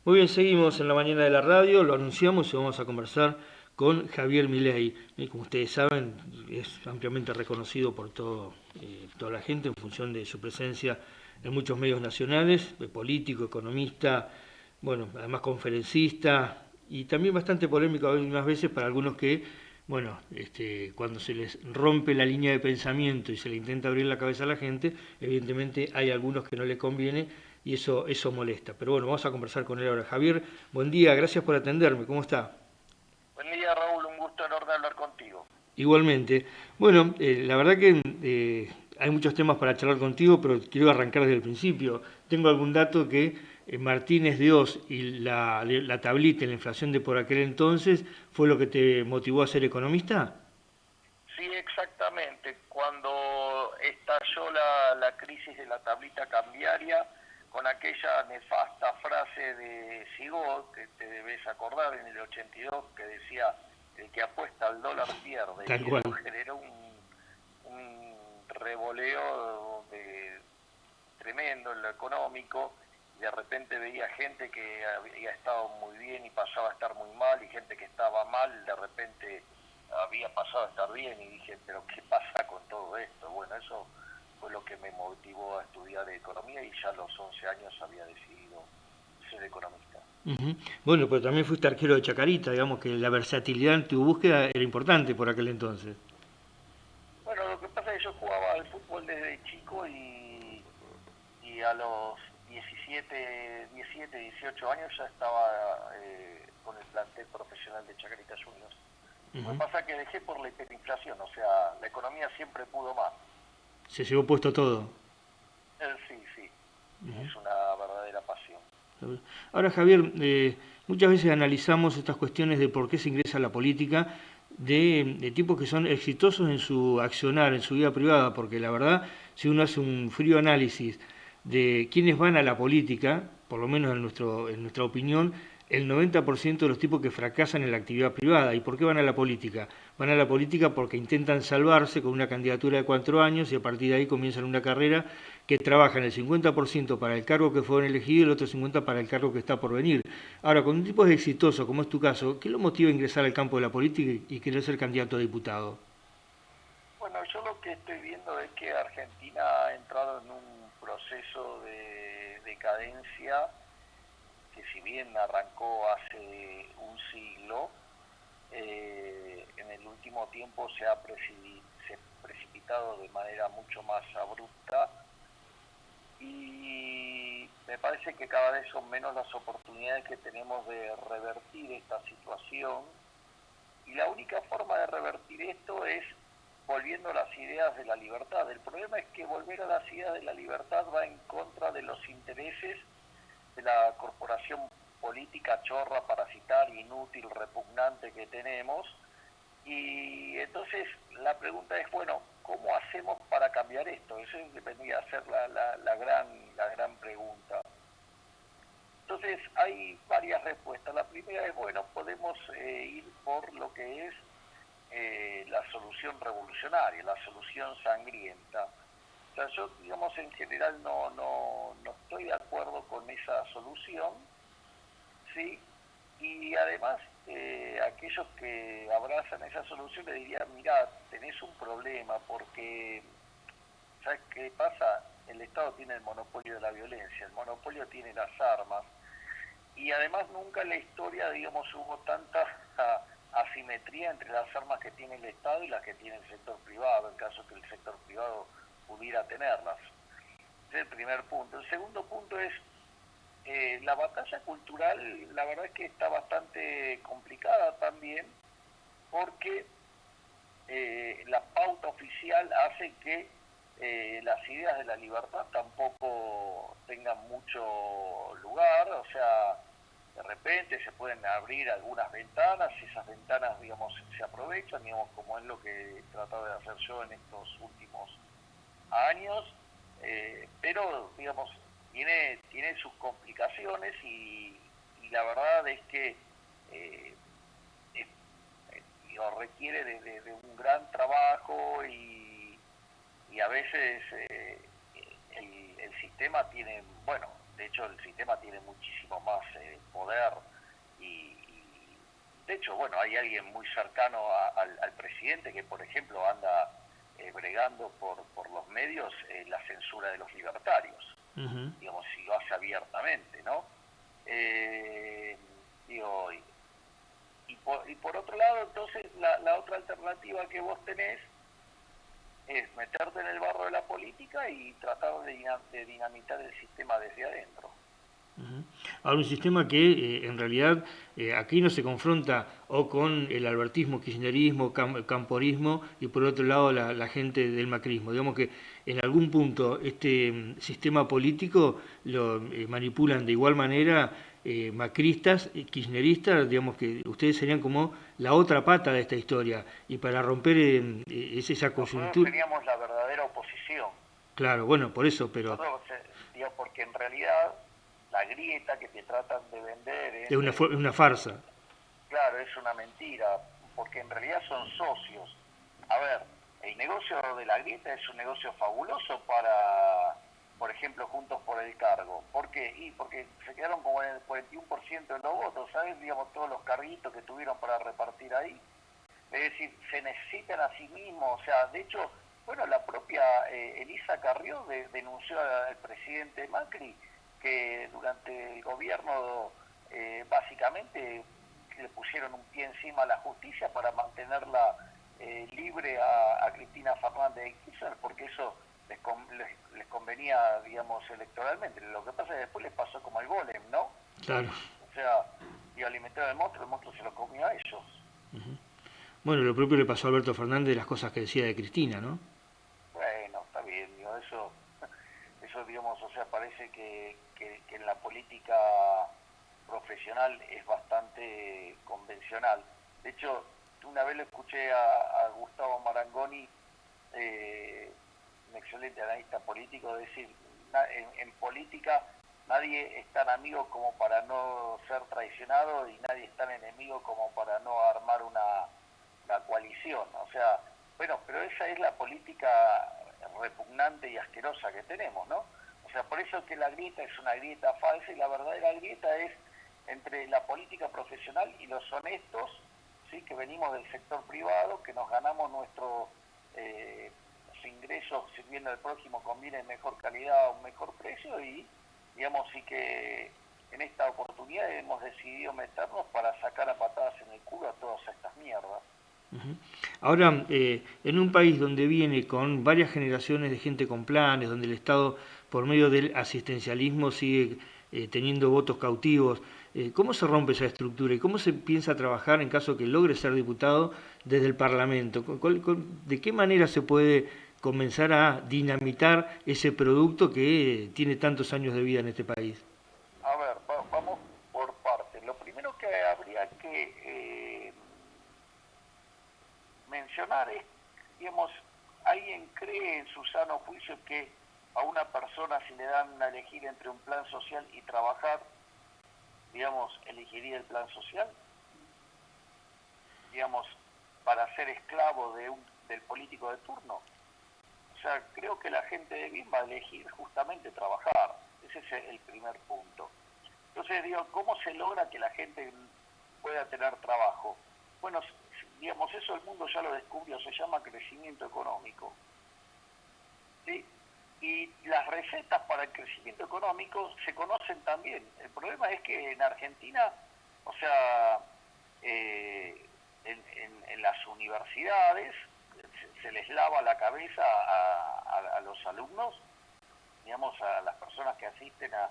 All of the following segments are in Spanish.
Muy bien, seguimos en la mañana de la radio, lo anunciamos y vamos a conversar con Javier Milei. Como ustedes saben, es ampliamente reconocido por toda la gente en función de su presencia en muchos medios nacionales, político, economista, bueno, además conferencista y también bastante polémico algunas veces para algunos que, bueno, cuando se les rompe la línea de pensamiento y se le intenta abrir la cabeza a la gente, evidentemente hay algunos que no le conviene y eso molesta. Pero bueno, vamos a conversar con él ahora. Javier, buen día, gracias por atenderme, ¿cómo está? Buen día, Raúl, un gusto enorme hablar contigo. Igualmente. Bueno, la verdad que hay muchos temas para charlar contigo, pero quiero arrancar desde el principio. Tengo algún dato que Martínez de Oz y la tablita, la inflación de por aquel entonces, ¿fue lo que te motivó a ser economista? Sí, exactamente. Cuando estalló la crisis de la tablita cambiaria, con aquella nefasta frase de Sigol, que te debes acordar en el 82, que decía, el que apuesta al dólar pierde, Tal y eso cual. generó un revoleo tremendo en lo económico. De repente veía gente que había estado muy bien y pasaba a estar muy mal, y gente que estaba mal de repente había pasado a estar bien, y dije, pero ¿qué pasa con todo esto? Bueno, eso fue lo que me motivó a estudiar economía, y ya a los 11 años había decidido ser economista. Ujú. Bueno, pero también fuiste arquero de Chacarita, digamos que la versatilidad en tu búsqueda era importante por aquel entonces. Bueno, lo que pasa es que yo jugaba al fútbol desde chico, y a los 18 años ya estaba con el plantel profesional de Chacarita Juniors. Lo que Ujú. pasa es que dejé por la hiperinflación, o sea, la economía siempre pudo más. Se llevó puesto todo. Sí, sí, Ujú. es una verdadera pasión. Ahora, Javier, muchas veces analizamos estas cuestiones de por qué se ingresa a la política de tipos que son exitosos en su accionar, en su vida privada, porque la verdad, si uno hace un frío análisis de quienes van a la política, por lo menos en nuestra opinión, el 90% de los tipos que fracasan en la actividad privada. ¿Y por qué van a la política? Van a la política porque intentan salvarse con una candidatura de 4 años y a partir de ahí comienzan una carrera que trabajan el 50% para el cargo que fueron elegidos y el otro 50% para el cargo que está por venir. Ahora, con un tipo es exitoso, como es tu caso, ¿qué lo motiva a ingresar al campo de la política y querer ser candidato a diputado? Bueno, yo lo que estoy viendo es que Argentina ha entrado en un proceso de decadencia que, si bien arrancó hace un siglo, en el último tiempo se ha precipitado de manera mucho más abrupta, y me parece que cada vez son menos las oportunidades que tenemos de revertir esta situación, y la única forma de revertir esto es volviendo a las ideas de la libertad. El problema es que volver a las ideas de la libertad va en contra de los intereses de la corporación política chorra, parasitaria, inútil, repugnante que tenemos. Y entonces la pregunta es, bueno, ¿cómo hacemos para cambiar esto? Eso vendría a ser la gran pregunta. Entonces hay varias respuestas. La primera es, bueno, podemos ir por lo que es la solución revolucionaria, la solución sangrienta. O sea, yo, digamos, en general no estoy de acuerdo con esa solución, ¿sí? Y además, aquellos que abrazan esa solución le dirían, mirá, tenés un problema porque, ¿sabes qué pasa? El Estado tiene el monopolio de la violencia, el monopolio tiene las armas, y además nunca en la historia, digamos, hubo tanta asimetría entre las armas que tiene el Estado y las que tiene el sector privado, en caso que el sector privado pudiera tenerlas. Ese es el primer punto. El segundo punto es, la batalla cultural, la verdad es que está bastante complicada también, porque la pauta oficial hace que las ideas de la libertad tampoco tengan mucho lugar. O sea, de repente se pueden abrir algunas ventanas, y esas ventanas, digamos, se aprovechan, digamos, como es lo que he tratado de hacer yo en estos últimos años, pero, digamos, tiene sus complicaciones, y la verdad es que eh, es, requiere de un gran trabajo, y a veces el sistema tiene, bueno, de hecho el sistema tiene muchísimo más poder y de hecho, bueno, hay alguien muy cercano al presidente que, por ejemplo, anda bregando por los medios la censura de los libertarios, digamos, si lo hace abiertamente, ¿no? Digo, y por otro lado, entonces, la otra alternativa que vos tenés es meterte en el barro de la política y tratar de dinamitar el sistema desde adentro. Ahora, un sistema que en realidad aquí no se confronta o con el albertismo, kirchnerismo, camporismo y por otro lado la gente del macrismo. Digamos que en algún punto este sistema político lo manipulan de igual manera macristas, kirchneristas, digamos que ustedes serían como la otra pata de esta historia y para romper esa Nosotros coyuntura. seríamos la verdadera oposición. Claro, bueno, por eso, pero Nosotros, digo, porque en realidad la grieta que te tratan de vender es una farsa. claro, es una mentira, porque en realidad son socios. A ver, el negocio de la grieta es un negocio fabuloso para, por ejemplo, Juntos por el Cargo. ¿Por qué? Y porque se quedaron como en el 41% de los votos, ¿sabes? Digamos, todos los carguitos que tuvieron para repartir ahí. Es decir, se necesitan a sí mismos, o sea, de hecho, bueno, la propia Elisa Carrió denunció al presidente Macri que durante el gobierno básicamente le pusieron un pie encima a la justicia para mantenerla libre a Cristina Fernández de Kirchner, porque eso les convenía, digamos, electoralmente. Lo que pasa es que después les pasó como el golem, ¿no? Claro. O sea, iba a alimentar al monstruo, el monstruo se lo comió a ellos. Bueno, lo propio le pasó a Alberto Fernández de las cosas que decía de Cristina, ¿no? Bueno, está bien, digo, eso digamos, o sea, parece que en la política profesional es bastante convencional. De hecho, una vez lo escuché a Gustavo Marangoni, un excelente analista político, decir, en política nadie es tan amigo como para no ser traicionado y nadie es tan enemigo como para no armar una coalición. O sea, bueno, pero esa es la política repugnante y asquerosa que tenemos, ¿no? O sea, por eso que la grieta es una grieta falsa y la verdadera grieta es entre la política profesional y los honestos, ¿sí? Que venimos del sector privado, que nos ganamos nuestros ingresos sirviendo al prójimo con bienes de mejor calidad a un mejor precio y, digamos, sí que en esta oportunidad hemos decidido meternos para sacar a patadas en el culo a todas estas mierdas. Ahora, en un país donde viene con varias generaciones de gente con planes, donde el Estado, por medio del asistencialismo, sigue teniendo votos cautivos, ¿cómo se rompe esa estructura y cómo se piensa trabajar en caso que logre ser diputado desde el Parlamento? ¿De qué manera se puede comenzar a dinamitar ese producto que tiene tantos años de vida en este país? A ver, vamos por partes. Lo primero que habría que mencionar es, digamos, ¿alguien cree en su sano juicio que a una persona si le dan a elegir entre un plan social y trabajar, digamos, elegiría el plan social? Digamos, para ser esclavo del político de turno. O sea, creo que la gente de bien va a elegir justamente trabajar. Ese es el primer punto. Entonces, digo, ¿cómo se logra que la gente pueda tener trabajo? Bueno, digamos, eso el mundo ya lo descubrió, se llama crecimiento económico. ¿Sí? Y las recetas para el crecimiento económico se conocen también. El problema es que en Argentina, o sea, en las universidades se les lava la cabeza a los alumnos, digamos, a las personas que asisten a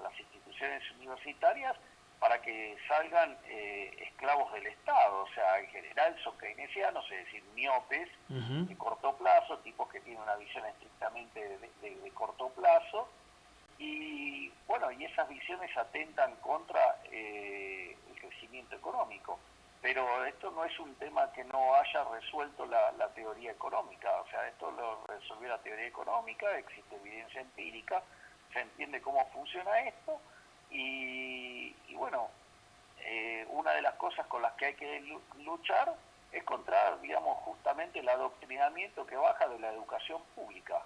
las instituciones universitarias, para que salgan esclavos del Estado, o sea, en general son keynesianos, es decir, miopes, de corto plazo, tipos que tienen una visión estrictamente de corto plazo, y bueno, y esas visiones atentan contra el crecimiento económico. Pero esto no es un tema que no haya resuelto la teoría económica, o sea, esto lo resolvió la teoría económica, existe evidencia empírica, se entiende cómo funciona esto, y bueno, una de las cosas con las que hay que luchar es contra, digamos, justamente el adoctrinamiento que baja de la educación pública.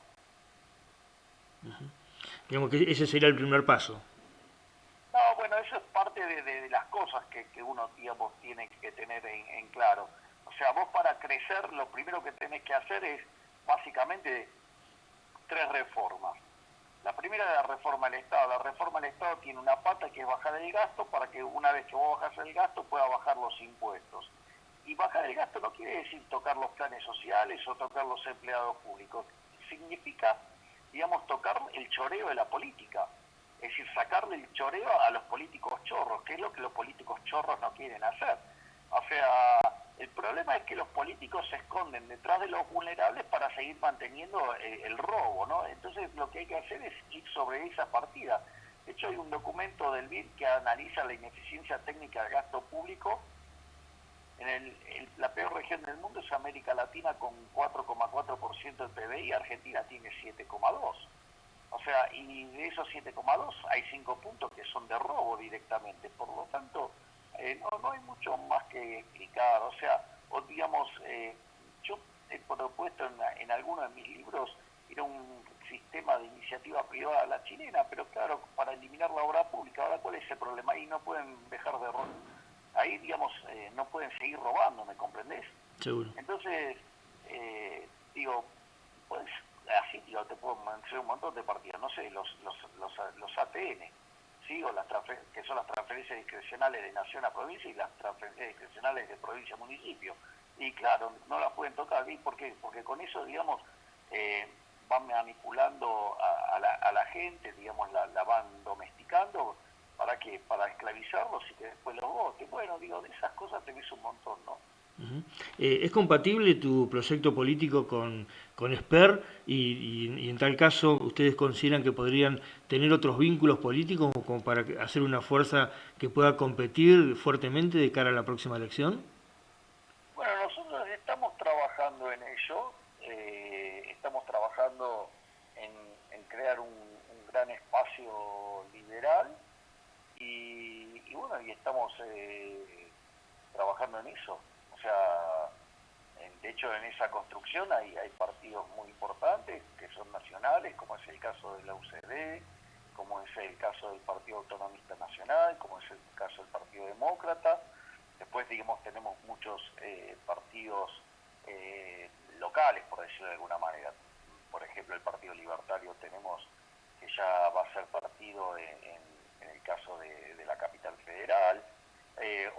Digamos que ese sería el primer paso. cosas que uno, digamos, tiene que tener en claro. O sea, vos para crecer lo primero que tenés que hacer es básicamente 3 reformas. La primera es la reforma del Estado. La reforma del Estado tiene una pata que es bajar el gasto para que una vez que vos bajás el gasto pueda bajar los impuestos. Y bajar el gasto no quiere decir tocar los planes sociales o tocar los empleados públicos. Significa, digamos, tocar el choreo de la política. Es decir, sacarle el choreo a los políticos chorros, que es lo que los políticos chorros no quieren hacer. O sea, el problema es que los políticos se esconden detrás de los vulnerables para seguir manteniendo el robo, ¿no? Entonces lo que hay que hacer es ir sobre esa partida. De hecho, hay un documento del BID que analiza la ineficiencia técnica del gasto público. La peor región del mundo es América Latina con 4,4% del PBI, Argentina tiene 7,2%. O sea, y de esos 7,2 hay 5 puntos que son de robo directamente. Por lo tanto, no hay mucho más que explicar. O sea, digamos, yo he propuesto en algunos de mis libros ir a un sistema de iniciativa privada a la chilena, pero claro, para eliminar la obra pública. Ahora, ¿cuál es el problema? Ahí no pueden dejar de robar. Ahí, digamos, no pueden seguir robando, ¿me comprendés? Seguro. Entonces, digo, pues así, digo, te puedo mencionar un montón de partidas, no sé, los ATN, ¿sí? O que son las transferencias discrecionales de nación a provincia y las transferencias discrecionales de provincia a municipio. Y claro, no las pueden tocar. ¿Y por qué? Porque con eso, digamos, van manipulando a la gente, digamos, la van domesticando. ¿Para qué? Para esclavizarlos y que después los voten. Bueno, digo, de esas cosas tenés un montón, ¿no? Uh-huh. ¿Es compatible tu proyecto político con Esper y en tal caso ustedes consideran que podrían tener otros vínculos políticos como para hacer una fuerza que pueda competir fuertemente de cara a la próxima elección? Bueno, nosotros estamos trabajando en ello, estamos trabajando en crear un gran espacio liberal y bueno, y estamos trabajando en eso. O sea, de hecho en esa construcción hay partidos muy importantes que son nacionales, como es el caso de la UCD, como es el caso del Partido Autonomista Nacional, como es el caso del Partido Demócrata. Después, digamos, tenemos muchos partidos locales, por decirlo de alguna manera. Por ejemplo, el Partido Libertario tenemos que ya va a ser partido en el caso de la capital federal,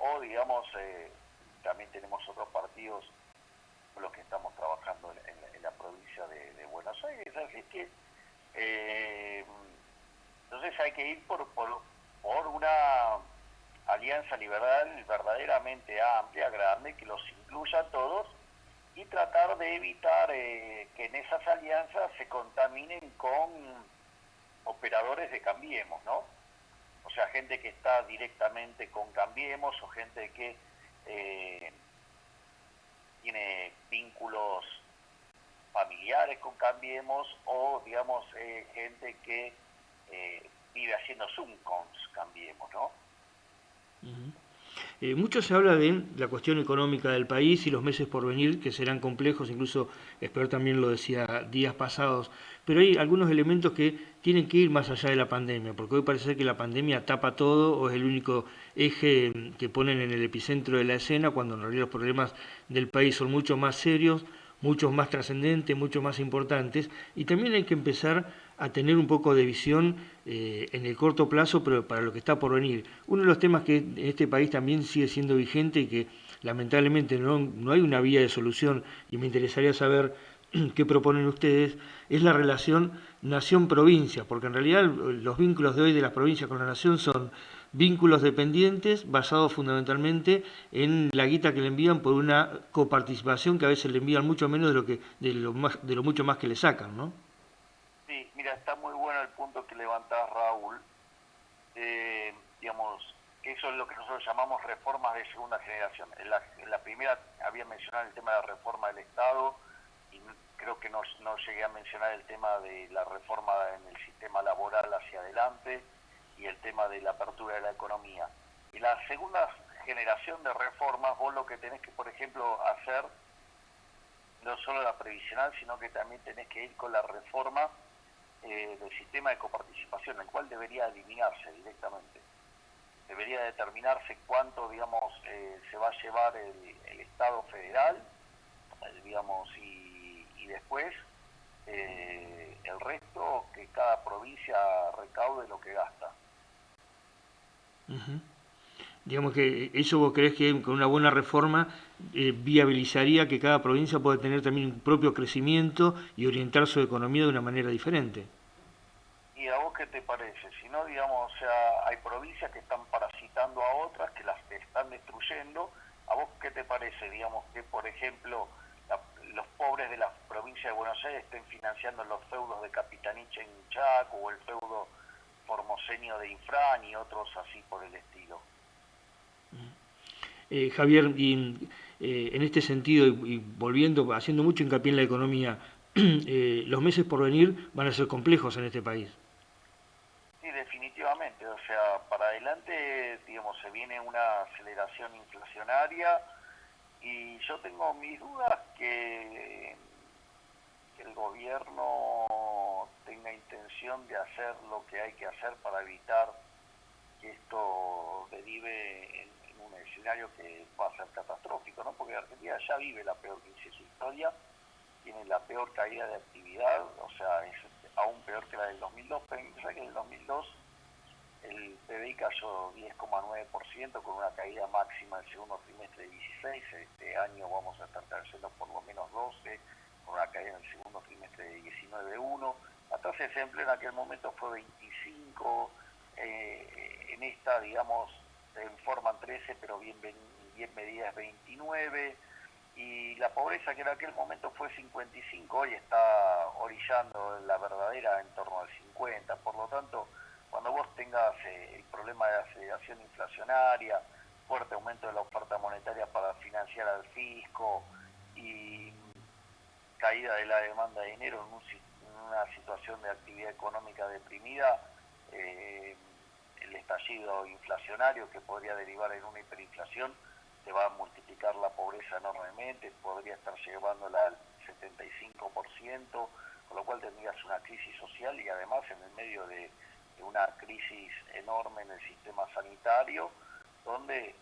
o digamos, también tenemos otros partidos con los que estamos trabajando en la provincia de Buenos Aires. Así que, entonces hay que ir por una alianza liberal verdaderamente amplia, grande, que los incluya a todos y tratar de evitar que en esas alianzas se contaminen con operadores de Cambiemos, ¿no? O sea, gente que está directamente con Cambiemos o gente que tiene vínculos familiares con Cambiemos o, digamos, gente que vive haciendo Zoom con Cambiemos, ¿no? Mucho se habla de la cuestión económica del país y los meses por venir, que serán complejos, incluso Esper también lo decía días pasados, pero hay algunos elementos que tienen que ir más allá de la pandemia, porque hoy parece ser que la pandemia tapa todo o es el único eje que ponen en el epicentro de la escena, cuando en realidad los problemas del país son mucho más serios, muchos más trascendentes, mucho más importantes, y también hay que empezar a tener un poco de visión en el corto plazo, pero para lo que está por venir. Uno de los temas que en este país también sigue siendo vigente y que lamentablemente no hay una vía de solución, y me interesaría saber qué proponen ustedes, es la relación nación-provincia, porque en realidad los vínculos de hoy de las provincias con la nación son vínculos dependientes basados fundamentalmente en la guita que le envían por una coparticipación que a veces le envían mucho menos de lo mucho más que le sacan, ¿no? Sí, mira, está muy bueno el punto que levantás, Raúl. Digamos, que eso es lo que nosotros llamamos reformas de segunda generación. En la primera había mencionado el tema de la reforma del Estado y creo que no llegué a mencionar el tema de la reforma en el sistema laboral hacia adelante y el tema de la apertura de la economía. Y la segunda generación de reformas, vos lo que tenés que, por ejemplo, hacer, no solo la previsional, sino que también tenés que ir con la reforma del sistema de coparticipación, el cual debería eliminarse directamente. debería determinarse cuánto, digamos, se va a llevar el Estado federal, digamos, y después el resto, que cada provincia recaude lo que gasta. Ujú. Digamos que eso vos creés que con una buena reforma viabilizaría que cada provincia pueda tener también un propio crecimiento y orientar su economía de una manera diferente. ¿Y a vos qué te parece? Si no, digamos, o sea, hay provincias que están parasitando a otras, que las están destruyendo. ¿A vos qué te parece, digamos, que, por ejemplo, los pobres de la provincia de Buenos Aires estén financiando los feudos de Capitaniche en Chaco, o el feudo formoseño de Infran y otros así por el estilo? Javier, y en este sentido, y volviendo, haciendo mucho hincapié en la economía, los meses por venir van a ser complejos en este país. Sí, definitivamente. O sea, para adelante, digamos, se viene una aceleración inflacionaria y yo tengo mis dudas que el gobierno tenga intención de hacer lo que hay que hacer para evitar que esto derive en un escenario que va a ser catastrófico, ¿no? Porque Argentina ya vive la peor crisis de su historia, tiene la peor caída de actividad, o sea, es aún peor que la del 2002, pero pensá que en el 2002 el PBI cayó 10,9% con una caída máxima del segundo trimestre de 16. Este año vamos a estar cayendo por lo menos 12, con una caída en el segundo trimestre de 19,1. La tasa de desempleo en aquel momento fue 25, en esta, digamos, se informan 13, pero bien medida es 29. Y la pobreza que en aquel momento fue 55, hoy está orillando la verdadera en torno al 50. Por lo tanto, cuando vos tengas el problema de aceleración inflacionaria, fuerte aumento de la oferta monetaria para financiar al fisco y caída de la demanda de dinero en una situación de actividad económica deprimida, el estallido inflacionario que podría derivar en una hiperinflación te va a multiplicar la pobreza enormemente, podría estar llevándola al 75%, con lo cual tendrías una crisis social y además en el medio de una crisis enorme en el sistema sanitario, donde,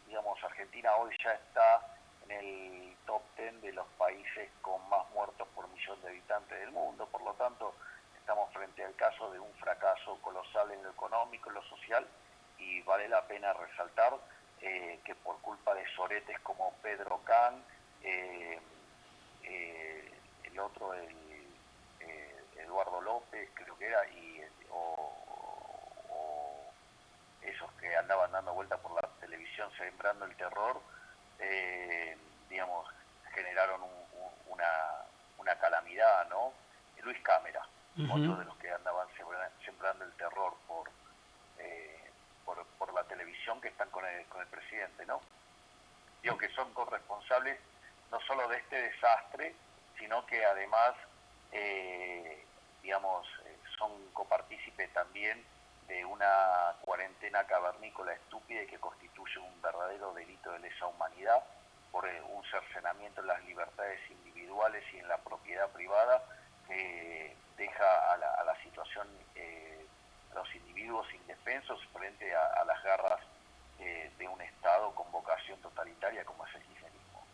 digamos, Argentina hoy ya está en el top 10 de los países con más muertos por millón de habitantes del mundo. Por lo tanto, estamos frente al caso de un fracaso colosal en lo económico, en lo social, y vale la pena resaltar que por culpa de soretes como Pedro Can, el otro, Eduardo López, creo que era, o esos que andaban dando vuelta por la televisión sembrando el terror, digamos, generaron una calamidad, ¿no? Luis Cámara, otro de los que andaban sembrando el terror por la televisión, que están con el presidente, ¿no? Digo que son corresponsables no solo de este desastre, sino que además, digamos, son copartícipes también de una cuarentena cavernícola estúpida y que constituye un verdadero delito de lesa humanidad por un cercenamiento en las libertades individuales y en la propiedad privada que deja a la situación a los individuos indefensos frente a las garras de un Estado con vocación totalitaria como es el kirchnerismo.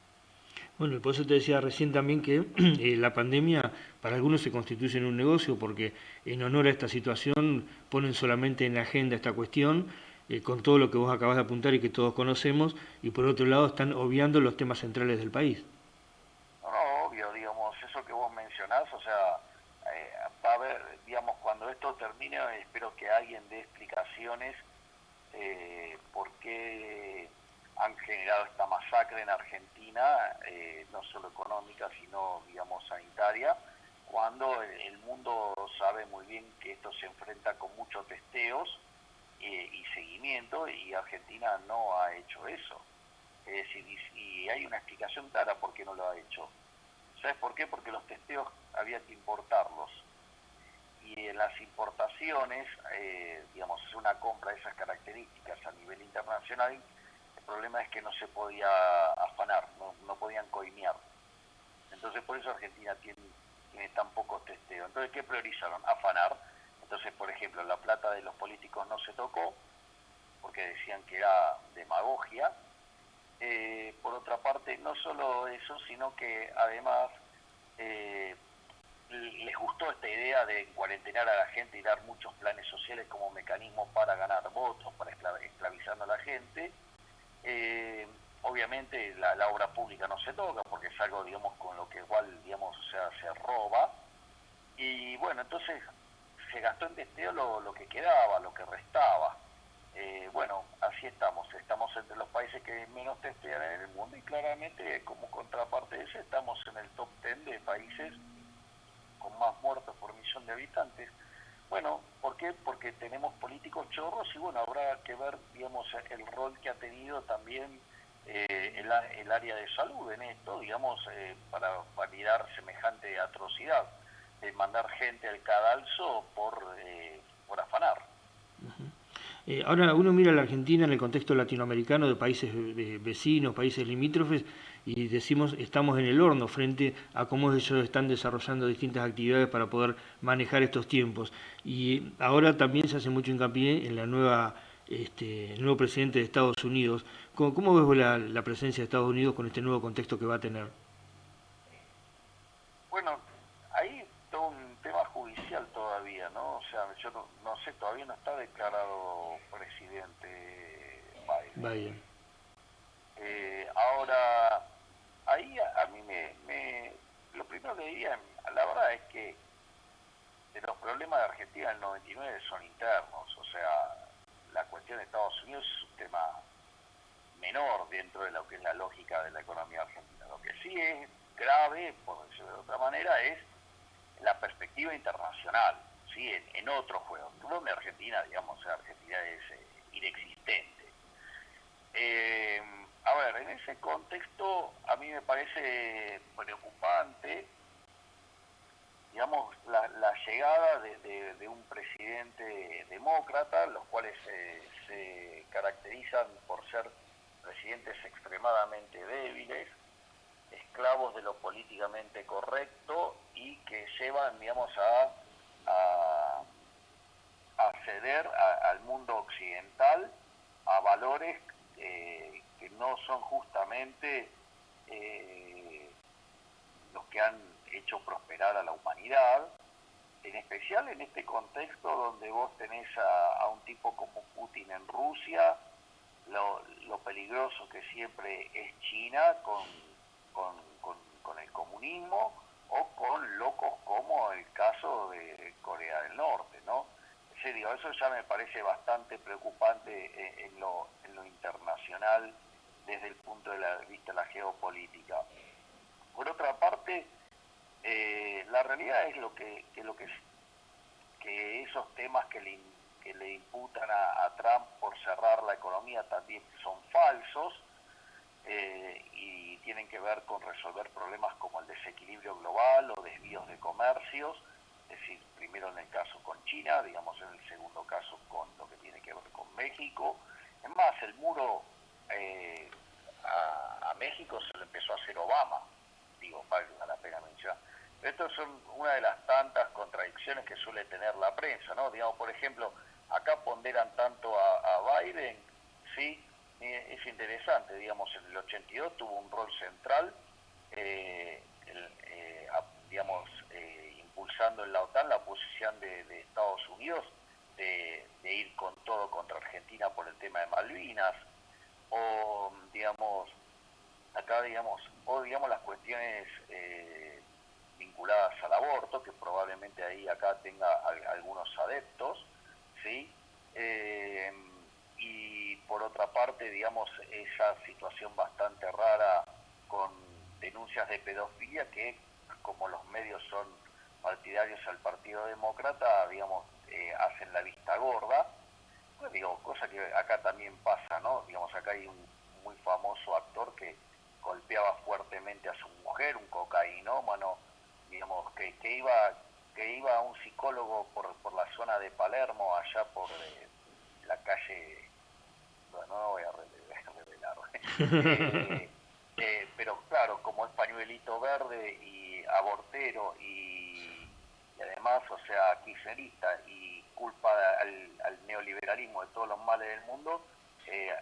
Bueno, y por eso te decía recién también que la pandemia para algunos se constituye en un negocio porque en honor a esta situación ponen solamente en la agenda esta cuestión con todo lo que vos acabas de apuntar y que todos conocemos y por otro lado están obviando los temas centrales del país. No, no, obvio, digamos, eso que vos mencionás, o sea, va a haber, digamos, cuando esto termine, espero que alguien dé explicaciones por qué han generado esta masacre en Argentina, no solo económica, sino, digamos, sanitaria, cuando el mundo sabe muy bien que esto se enfrenta con muchos testeos y seguimiento, y Argentina no ha hecho eso. Es decir, y hay una explicación clara por qué no lo ha hecho. ¿Sabes por qué? Porque los testeos había que importarlos. Y en las importaciones, digamos, hacer una compra de esas características a nivel internacional, el problema es que no se podía afanar, no podían coimear. Entonces por eso Argentina tiene tan pocos testeos. Entonces, ¿qué priorizaron? Afanar. Entonces, por ejemplo, la plata de los políticos no se tocó, porque decían que era demagogia. Por otra parte, no solo eso, sino que además les gustó esta idea de cuarentenar a la gente y dar muchos planes sociales como mecanismo para ganar votos, para esclavizando a la gente. Obviamente la obra pública no se toca porque es algo, digamos, con lo que igual, digamos, o sea, se roba. Y bueno, entonces se gastó en testeo lo que quedaba, lo que restaba. Bueno, así estamos entre los países que menos testean en el mundo y claramente como contraparte de eso estamos en el top 10 de países con más muertos por millón de habitantes. Bueno, ¿por qué? Porque tenemos políticos chorros y bueno, habrá que ver, digamos, el rol que ha tenido también el área de salud en esto, digamos, para validar semejante atrocidad, de mandar gente al cadalso por afanar. Ahora uno mira a la Argentina en el contexto latinoamericano de países vecinos, países limítrofes, y decimos estamos en el horno frente a cómo ellos están desarrollando distintas actividades para poder manejar estos tiempos. Y ahora también se hace mucho hincapié en la el nuevo presidente de Estados Unidos. ¿Cómo ves vos la presencia de Estados Unidos con este nuevo contexto que va a tener? Bueno, hay todo un tema judicial todavía, ¿no? O sea, yo no sé, todavía no está declarado presidente Biden. Biden. Ahora, ahí a mí lo primero que diría, la verdad es que de los problemas de Argentina del 99 son internos, o sea, la cuestión de Estados Unidos es un tema menor dentro de lo que es la lógica de la economía argentina. Lo que sí es grave, por decirlo de otra manera, es la perspectiva internacional, ¿sí? En otro juego. Donde Argentina, digamos, Argentina es inexistente. A ver, en ese contexto a mí me parece preocupante, digamos, la llegada de un presidente demócrata, los cuales se caracterizan por ser presidentes extremadamente débiles, esclavos de lo políticamente correcto y que llevan, digamos, a ceder al mundo occidental a valores que no son justamente los que han hecho prosperar a la humanidad, en especial en este contexto donde vos tenés a un tipo como Putin en Rusia, lo peligroso que siempre es China con el comunismo o con locos como el caso de Corea del Norte, ¿no? En serio, eso ya me parece bastante preocupante en lo internacional desde el punto de vista de la geopolítica. Por otra parte, la realidad es que esos temas que le imputan a Trump por cerrar la economía también son falsos y tienen que ver con resolver problemas como el desequilibrio global o desvíos de comercios, es decir, primero en el caso con China, digamos en el segundo caso con lo que tiene que ver con México. Es más, el muro a México se lo empezó a hacer Obama, digo, vale la pena mencionar. Estas son una de las tantas contradicciones que suele tener la prensa, ¿no? Digamos, por ejemplo, acá ponderan tanto a Biden, ¿sí? Es interesante, digamos, en el 82 tuvo un rol central, digamos, impulsando en la OTAN la posición de Estados Unidos de ir con todo contra Argentina por el tema de Malvinas, o, digamos, acá, digamos, o, digamos, las cuestiones vinculadas al aborto, que probablemente ahí acá tenga algunos adeptos, ¿sí? Y por otra parte, digamos, esa situación bastante rara con denuncias de pedofilia que, como los medios son partidarios al Partido Demócrata, digamos, hacen la vista gorda. Pues digo, cosa que acá también pasa, ¿no? Digamos, acá hay un muy famoso actor que golpeaba fuertemente a su mujer, un cocainómano, digamos, que iba a un psicólogo por la zona de Palermo, allá por la calle, bueno, no voy a revelar, pero claro, como es pañuelito verde y abortero y además, o sea, kirchnerista y culpa al neoliberalismo de todos los males del mundo,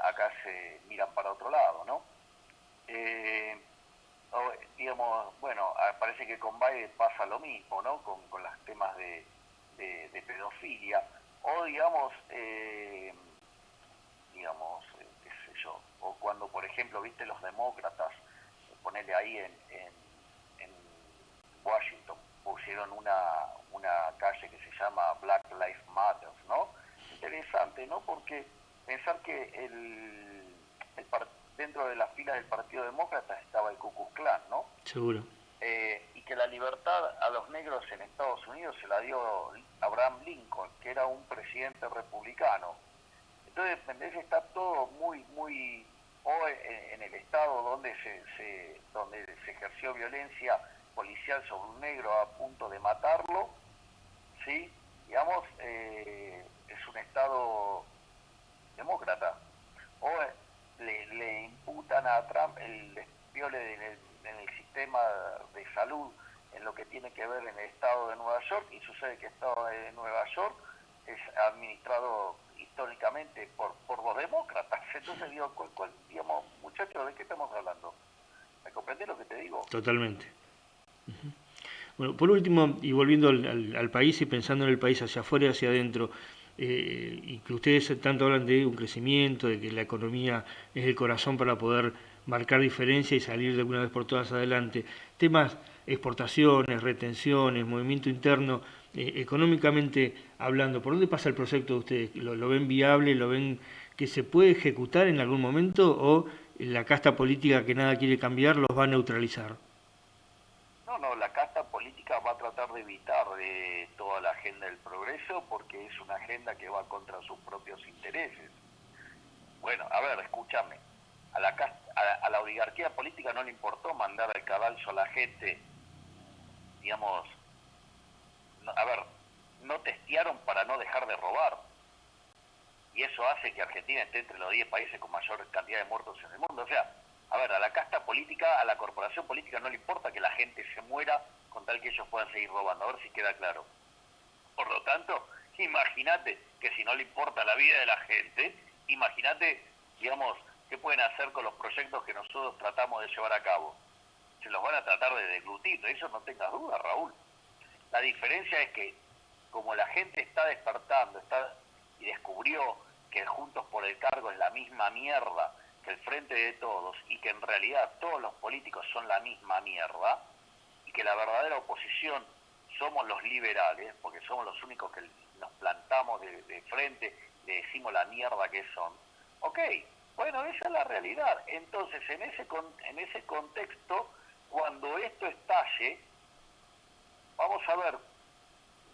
acá se miran para otro lado, ¿no? Digamos, bueno, parece que con Biden pasa lo mismo, ¿no? Con los temas de pedofilia, o digamos, qué sé yo, o cuando, por ejemplo, viste los demócratas, ponerle ahí en Washington, pusieron una calle que se llama Black Lives Matter, ¿no? Interesante, ¿no? Porque pensar que dentro de las filas del Partido Demócrata estaba el Ku Klux Klan, ¿no? Seguro. Y que la libertad a los negros en Estados Unidos se la dio Abraham Lincoln, que era un presidente republicano. Entonces, está todo muy, o en el estado donde se ejerció violencia policial sobre un negro a punto de matarlo, ¿sí? Digamos, es un estado demócrata. O le imputan a Trump el despiole en el sistema de salud en lo que tiene que ver en el estado de Nueva York, y sucede que el estado de Nueva York es administrado históricamente por los demócratas. Entonces digo, digamos, muchachos, ¿de qué estamos hablando? ¿Me comprendés lo que te digo? Totalmente. Uh-huh. Bueno, por último, y volviendo al país y pensando en el país hacia afuera y hacia adentro, y que ustedes tanto hablan de un crecimiento, de que la economía es el corazón para poder marcar diferencia y salir de una vez por todas adelante, temas exportaciones, retenciones, movimiento interno, económicamente hablando, ¿por dónde pasa el proyecto de ustedes? ¿Lo ven viable? ¿Lo ven que se puede ejecutar en algún momento? ¿O la casta política que nada quiere cambiar los va a neutralizar? No, la casta política va a tratar de evitar toda la agenda del progreso, porque es una agenda que va contra sus propios intereses. Bueno, a ver, escúchame, a la oligarquía política no le importó mandar al cadalso a la gente, digamos, no testearon para no dejar de robar. Y eso hace que Argentina esté entre los 10 países con mayor cantidad de muertos en el mundo. O sea, a la casta política, a la corporación política no le importa que la gente se muera con tal que ellos puedan seguir robando. A ver si queda claro. Por lo tanto, imagínate que si no le importa la vida de la gente, imagínate, digamos, qué pueden hacer con los proyectos que nosotros tratamos de llevar a cabo. Se los van a tratar de deglutir, de eso no tengas duda, Raúl. La diferencia es que, como la gente está despertando y descubrió que el Juntos por el Cargo es la misma mierda que el Frente de Todos, y que en realidad todos los políticos son la misma mierda, y que la verdadera oposición somos los liberales, porque somos los únicos que nos plantamos de frente, le decimos la mierda que son. Ok, bueno, esa es la realidad. Entonces, en ese contexto, cuando esto estalle, vamos a ver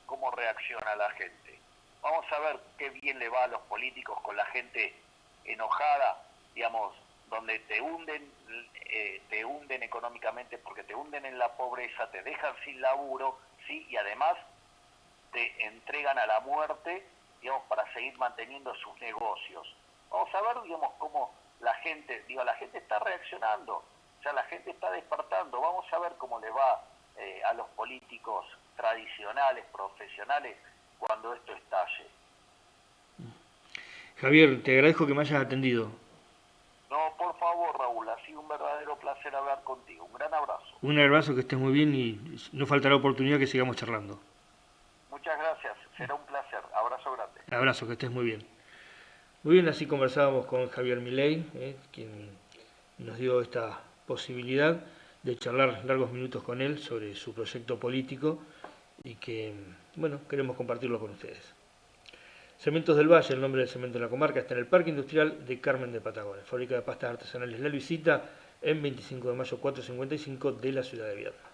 cómo reacciona la gente. Vamos a ver qué bien le va a los políticos con la gente enojada, digamos, donde te hunden económicamente, porque te hunden en la pobreza, te dejan sin laburo, ¿sí? Y además te entregan a la muerte, digamos, para seguir manteniendo sus negocios. Vamos a ver, digamos, cómo la gente está reaccionando, o sea, la gente está despertando. Vamos a ver cómo le va a los políticos tradicionales, profesionales, cuando esto estalle. Javier, te agradezco que me hayas atendido. No, por favor, Raúl, ha sido un verdadero placer hablar contigo. Un gran abrazo. Un abrazo, que estés muy bien y no faltará oportunidad que sigamos charlando. Muchas gracias, será un placer. Abrazo grande. Abrazo, que estés muy bien. Muy bien, así conversábamos con Javier Milei, quien nos dio esta posibilidad de charlar largos minutos con él sobre su proyecto político y que, bueno, queremos compartirlo con ustedes. Cementos del Valle, el nombre del cemento de la comarca, está en el Parque Industrial de Carmen de Patagones, fábrica de pastas artesanales La Luisita, en 25 de mayo 455 de la ciudad de Vierna.